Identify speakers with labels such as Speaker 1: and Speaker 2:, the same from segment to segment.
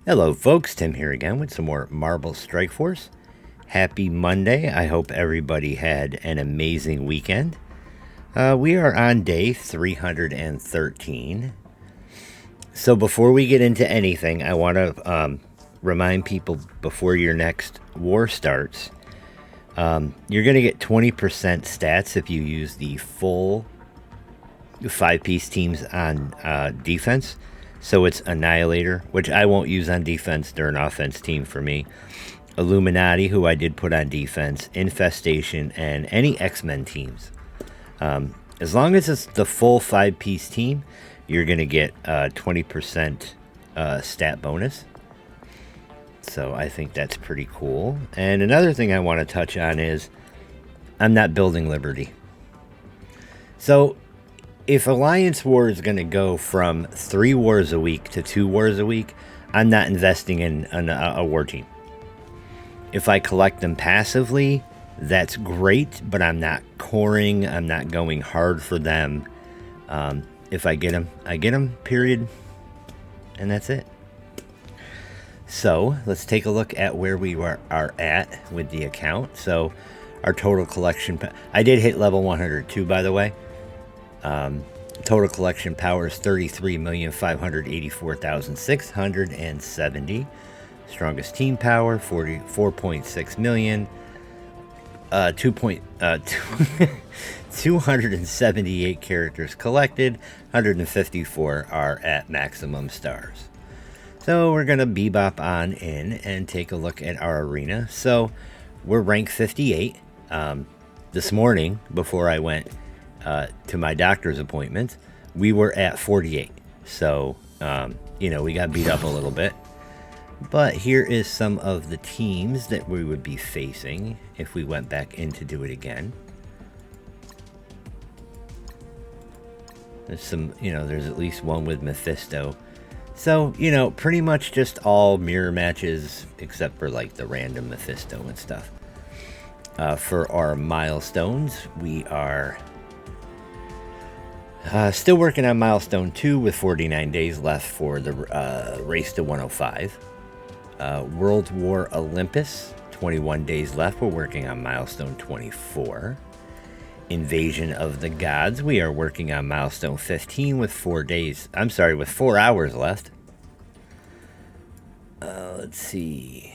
Speaker 1: Hello folks, Tim here again with some more Marble Strike Force. Happy Monday. I hope everybody had an amazing weekend. We are on day 313. So before we get into anything, I want to remind people before your next war starts, you're going to get 20% stats if you use the full 5-piece teams on defense. So it's Annihilator, which I won't use on defense. They're an offense team for me. Illuminati, who I did put on defense. Infestation, and any X-Men teams. As long as it's the full 5-piece team, you're going to get 20% stat bonus. So I think that's pretty cool. And another thing I want to touch on is I'm not building Liberty. So if Alliance War is going to go from 3 wars a week to 2 wars a week, I'm not investing in a war team. If I collect them passively, that's great, but I'm not coring. I'm not going hard for them. If I get them, period. And that's it. So let's take a look at where we are at with the account. So our total collection, I did hit level 102, by the way. Total collection power is 33,584,670. Strongest team power 44.6 million. 278 characters collected. 154 are at maximum stars. So we're gonna bebop on in and take a look at our arena. So we're rank 58. This morning, before I went to my doctor's appointment, we were at 48. So, we got beat up a little bit. But here is some of the teams that we would be facing if we went back in to do it again. There's some, there's at least one with Mephisto. So, pretty much just all mirror matches except for like the random Mephisto and stuff. For our milestones, we are still working on Milestone 2 with 49 days left for the race to 105. World War Olympus, 21 days left. We're working on Milestone 24. Invasion of the Gods, we are working on Milestone 15 with 4 hours left. Let's see.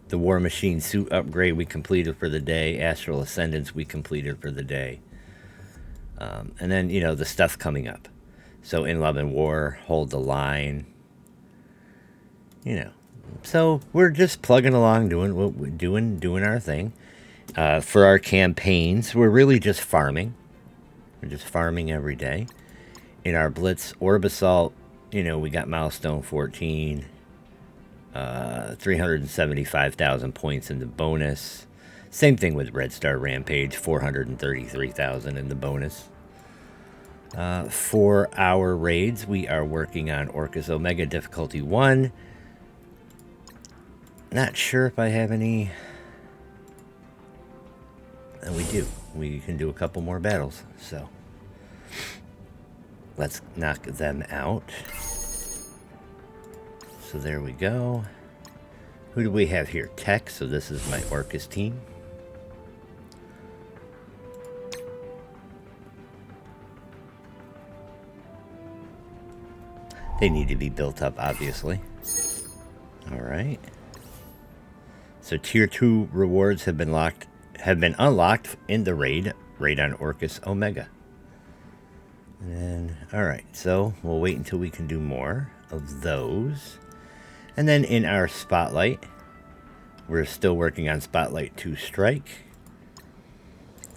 Speaker 1: The War Machine suit upgrade we completed for the day. Astral Ascendance we completed for the day. And then, the stuff coming up. So In Love and War, Hold the Line. So we're just plugging along, doing what we're doing our thing. For our campaigns, we're really just farming. We're just farming every day. In our Blitz Orb Assault, we got Milestone 14. 375,000 points in the bonus. Same thing with Red Star Rampage, 433,000 in the bonus. For our raids, we are working on Orcus Omega Difficulty 1. Not sure if I have any. And we do. We can do a couple more battles. So let's knock them out. So there we go. Who do we have here? Tech. So this is my Orcus team. They need to be built up, obviously. All right. So tier 2 rewards have been unlocked in the raid on Orcus Omega. And then, all right. So we'll wait until we can do more of those. And then in our Spotlight, we're still working on Spotlight 2 Strike.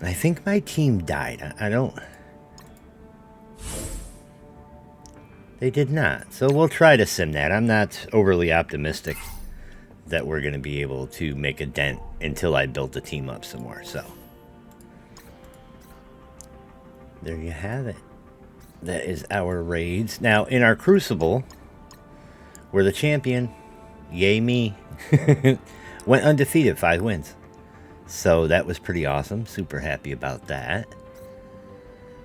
Speaker 1: I think my team died. I don't. They did not. So we'll try to sim that. I'm not overly optimistic that we're going to be able to make a dent until I build the team up some more. So there you have it. That is our raids. Now in our Crucible, we're the champion. Yay me. Went undefeated, 5 wins. So that was pretty awesome. Super happy about that.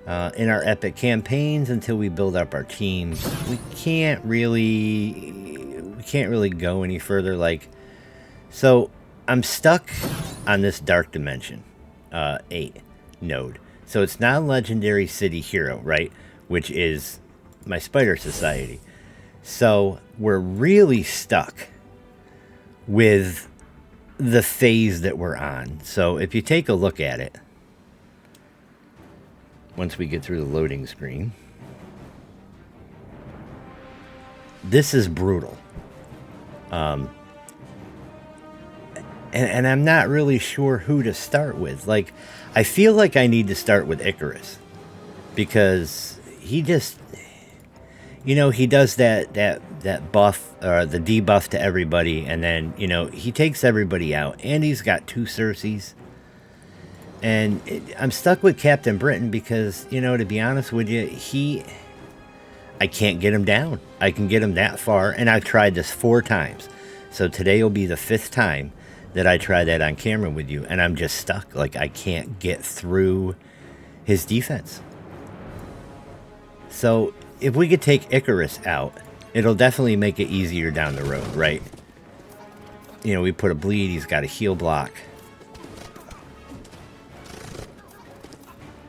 Speaker 1: In our epic campaigns, until we build up our teams, we can't really can't really go any further. Like, so I'm stuck on this Dark Dimension 8 node. So it's non-legendary city hero, right? Which is my Spider Society. So we're really stuck with the phase that we're on. So if you take a look at it, once we get through the loading screen, this is brutal. And I'm not really sure who to start with. Like, I feel like I need to start with Icarus, because he just, you know, he does that buff, or the debuff to everybody, and then, you know, he takes everybody out, and he's got 2 Circes. And I'm stuck with Captain Britain because, you know, to be honest with you, I can't get him down. I can get him that far, and I've tried this 4 times. So today will be the 5th time that I try that on camera with you, and I'm just stuck. Like, I can't get through his defense. So if we could take Icarus out, it'll definitely make it easier down the road, right? You know, we put a bleed, he's got a heal block.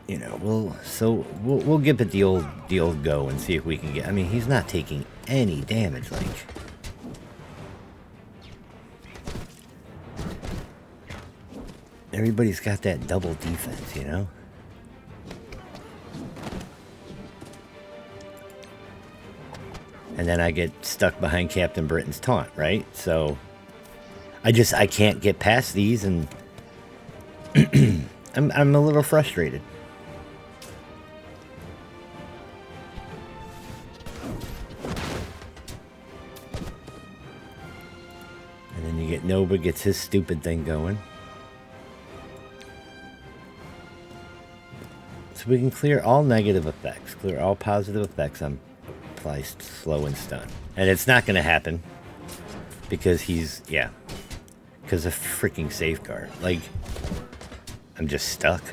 Speaker 1: You know, we'll give it the old go and see if we can get. I mean, he's not taking any damage, like. Everybody's got that double defense, you know? And then I get stuck behind Captain Britain's taunt, right? So I can't get past these, and I'm a little frustrated. And then you get Nova gets his stupid thing going. So we can clear all negative effects, clear all positive effects on apply slow and stun. And it's not going to happen because because of freaking safeguard. Like, I'm just stuck.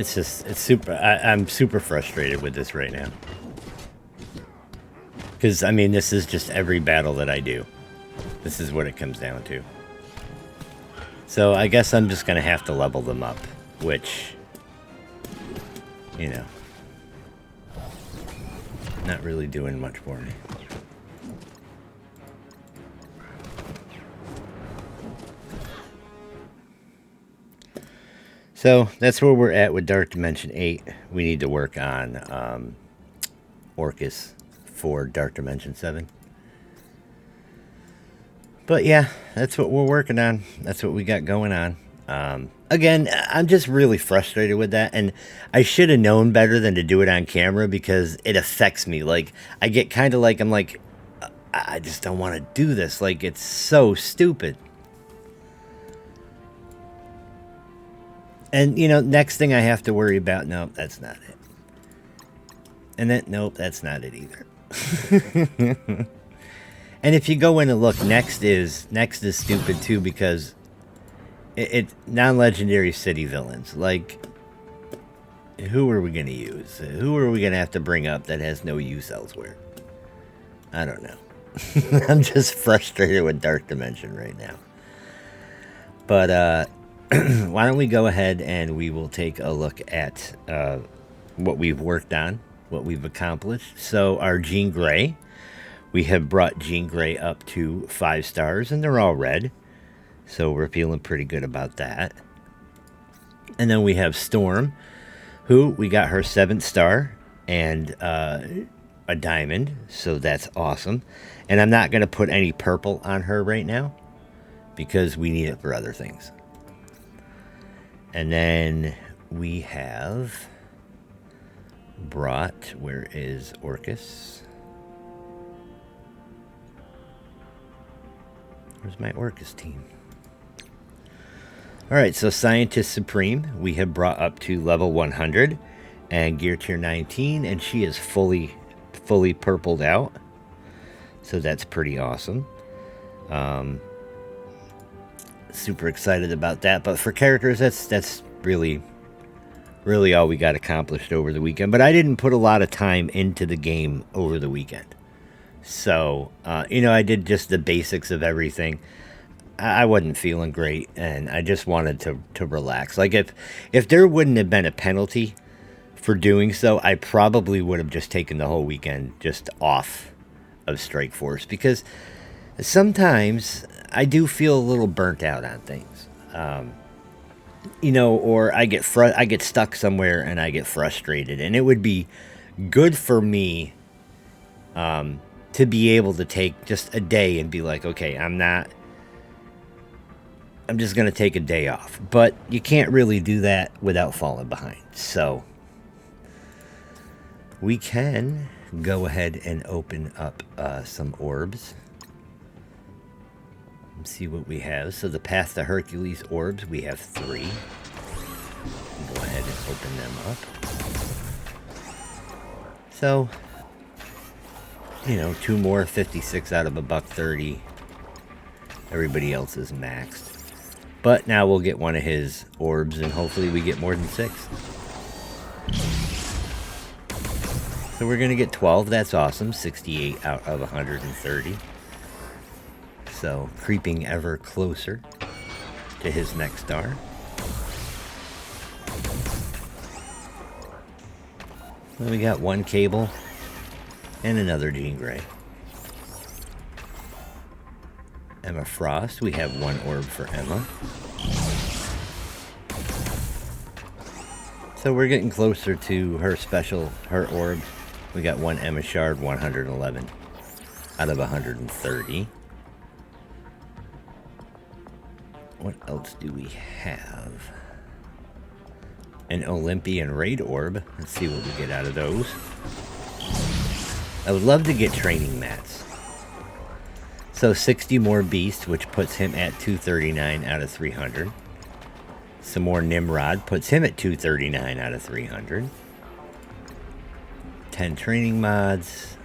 Speaker 1: It's super, I'm super frustrated with this right now. Because, I mean, this is just every battle that I do. This is what it comes down to. So, I guess I'm just going to have to level them up. Which, you know, not really doing much for me. So that's where we're at with Dark Dimension 8. We need to work on Orcus for Dark Dimension 7. But yeah, that's what we're working on. That's what we got going on. Again, I'm just really frustrated with that. And I should have known better than to do it on camera because it affects me. Like, I get kind of like, I'm like, I just don't want to do this. Like, it's so stupid. And, you know, next thing I have to worry about, no, that's not it. And then, nope, that's not it either. And if you go in and look, next is stupid too because it non-legendary city villains. Like, who are we going to use? Who are we going to have to bring up that has no use elsewhere? I don't know. I'm just frustrated with Dark Dimension right now. But, why don't we go ahead and we will take a look at what we've worked on, what we've accomplished. So our Jean Grey, we have brought Jean Grey up to 5 stars, and they're all red. So we're feeling pretty good about that. And then we have Storm, who we got her 7th star and a diamond. So that's awesome. And I'm not going to put any purple on her right now because we need it for other things. And then we have brought, where is Orcus? Where's my Orcus team? Alright, so Scientist Supreme, we have brought up to level 100 and gear tier 19, and she is fully purpled out. So that's pretty awesome. Super excited about that. But for characters, that's really all we got accomplished over the weekend. But I didn't put a lot of time into the game over the weekend. So, I did just the basics of everything. I wasn't feeling great, and I just wanted to relax. Like, if there wouldn't have been a penalty for doing so, I probably would have just taken the whole weekend just off of Strike Force, because sometimes I do feel a little burnt out on things. Or I get stuck somewhere and I get frustrated, and it would be good for me to be able to take just a day and be like, okay, I'm just going to take a day off. But you can't really do that without falling behind. So we can go ahead and open up some orbs and see what we have. So the Path to Hercules orbs, we have 3. Go ahead and open them up. So, 2 more, 56 out of a $130. Everybody else is maxed. But now we'll get one of his orbs, and hopefully we get more than 6. So we're going to get 12. That's awesome. 68 out of 130. So creeping ever closer to his next star. Then we got 1 cable and another Jean Grey. Emma Frost, we have 1 orb for Emma. So we're getting closer to her orb. We got 1 Emma Shard, 111 out of 130. What else do we have? An Olympian Raid Orb. Let's see what we get out of those. I would love to get training mats. So 60 more Beast, which puts him at 239 out of 300. Some more Nimrod puts him at 239 out of 300. 10 training mods.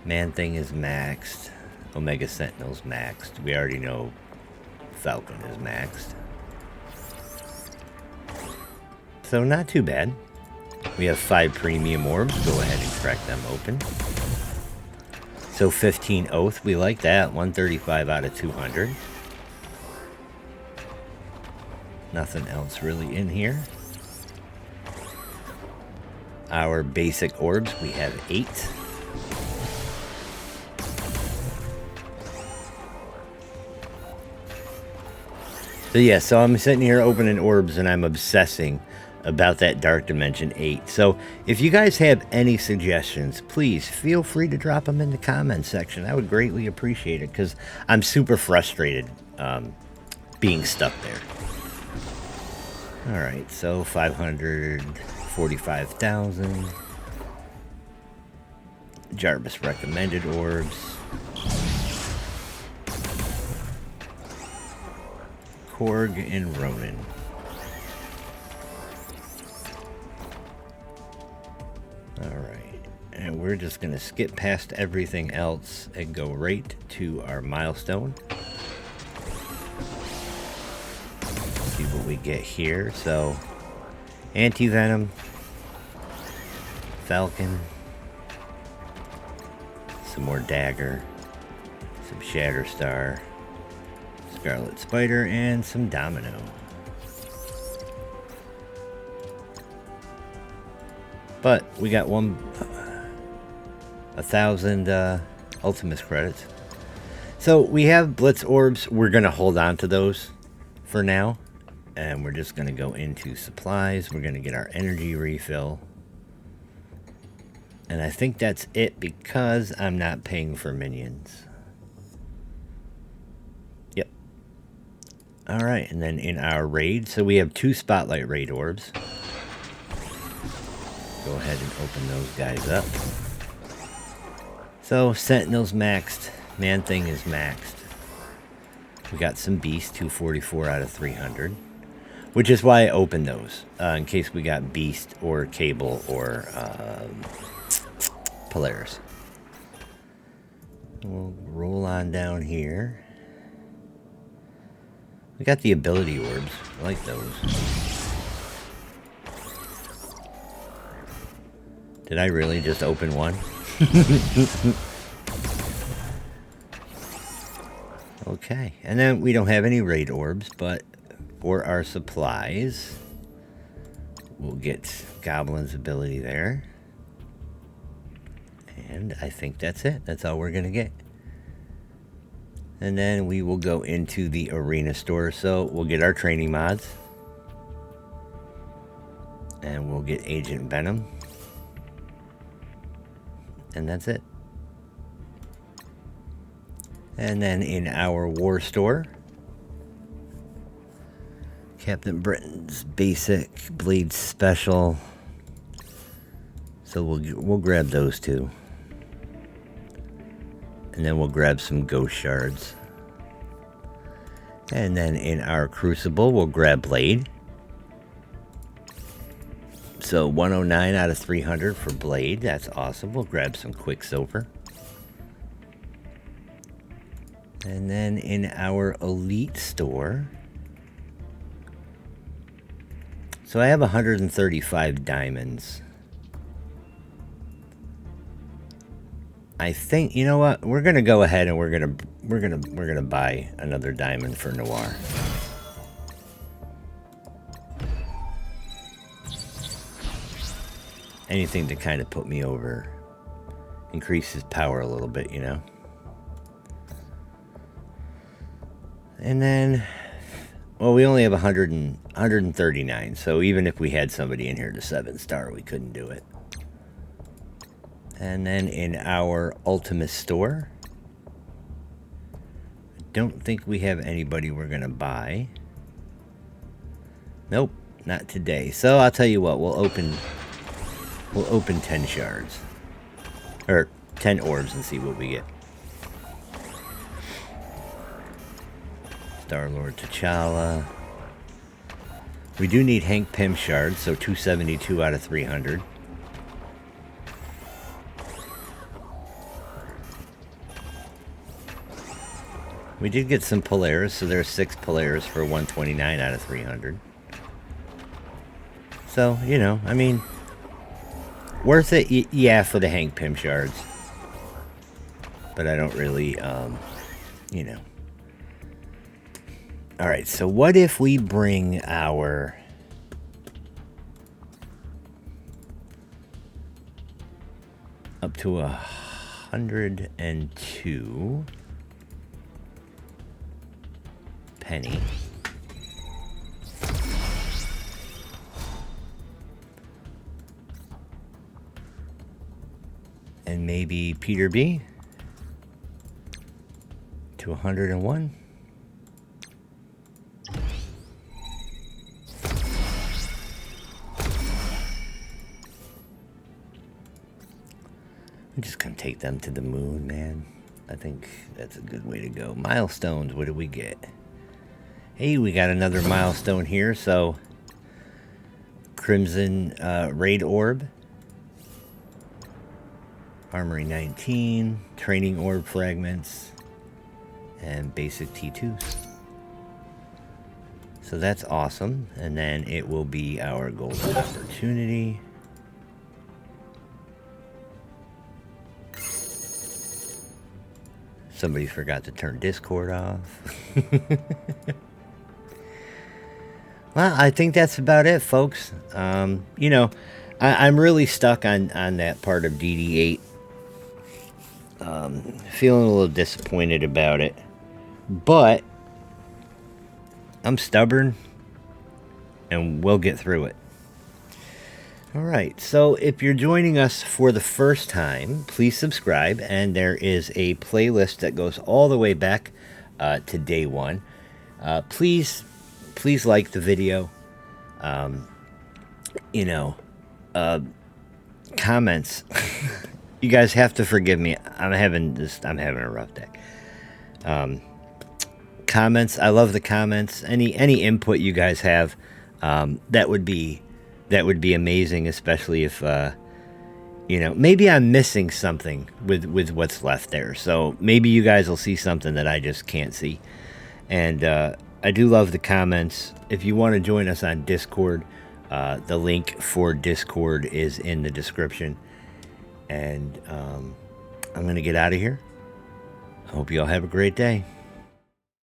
Speaker 1: Man-Thing is maxed. Omega Sentinel's maxed. We already know Falcon is maxed. So not too bad. We have 5 premium orbs. Go ahead and crack them open. So 15 Oath, we like that. 135 out of 200. Nothing else really in here. Our basic orbs, we have 8. So yeah, so I'm sitting here opening orbs and I'm obsessing about that Dark Dimension 8. So if you guys have any suggestions, please feel free to drop them in the comments section. I would greatly appreciate it, because I'm super frustrated being stuck there. Alright, so 545,000. Jarvis recommended orbs. Korg and Ronin. Alright, and we're just going to skip past everything else and go right to our milestone. See what we get here. So, Anti-Venom, Falcon, some more Dagger, some Shatterstar, Scarlet Spider, and some Domino. But we got 1,000 Ultimus credits. So we have Blitz orbs. We're going to hold on to those for now. And we're just going to go into supplies. We're going to get our energy refill. And I think that's it, because I'm not paying for minions. Yep. Alright, and then in our raid, so we have 2 Spotlight Raid orbs. Go ahead and open those guys up. So, Sentinel's maxed. Man-Thing is maxed. We got some Beast, 244 out of 300. Which is why I opened those. In case we got Beast or Cable or Polaris. We'll roll on down here. We got the ability orbs. I like those. Did I really just open one? Okay. And then we don't have any raid orbs, but for our supplies, we'll get Goblin's ability there. And I think that's it. That's all we're going to get. And then we will go into the arena store. So we'll get our training mods. And we'll get Agent Venom. And that's it. And then in our war store, Captain Britain's basic, Blade special. So we'll grab those two. And then we'll grab some ghost shards. And then in our Crucible, we'll grab Blade. So 109 out of 300 for Blade. That's awesome. We'll grab some Quicksilver. And then in our Elite store, so I have 135 diamonds. I think, you know what? We're gonna go ahead and we're gonna buy another diamond for Noir. Anything to kind of put me over, increase his power a little bit, you know. And then, well, we only have 139, so even if we had somebody in here to 7-star, we couldn't do it. And then in our Ultimate store, I don't think we have anybody we're going to buy. Nope, not today. So I'll tell you what, we'll open 10 shards. Or 10 orbs and see what we get. Star-Lord T'Challa. We do need Hank Pym shards, so 272 out of 300. We did get some Polaris, so there's 6 Polaris for 129 out of 300. So, you know, I mean, worth it, yeah, for the Hank Pym shards. But I don't really, you know. Alright, so what if we bring our... up to 102... penny. And maybe Peter B to 101. I'm just gonna take them to the moon, man. I think that's a good way to go. Milestones, what do we get? Hey, we got another milestone here, so Crimson Raid Orb, Armory 19, Training Orb Fragments, and Basic T2s. So that's awesome, and then it will be our Golden Opportunity. Somebody forgot to turn Discord off. Well, I think that's about it, folks. You know, I'm really stuck on that part of DD8. Feeling a little disappointed about it. But I'm stubborn, and we'll get through it. Alright, so if you're joining us for the first time, please subscribe, and there is a playlist that goes all the way back to day one. Please like the video. You know, comments. You guys have to forgive me. I'm having a rough day. comments. I love the comments. Any input you guys have, that would be amazing, especially if maybe I'm missing something with what's left there. So maybe you guys will see something that I just can't see. And I do love the comments. If you want to join us on Discord, the link for Discord is in the description. And I'm going to get out of here. I hope you all have a great day.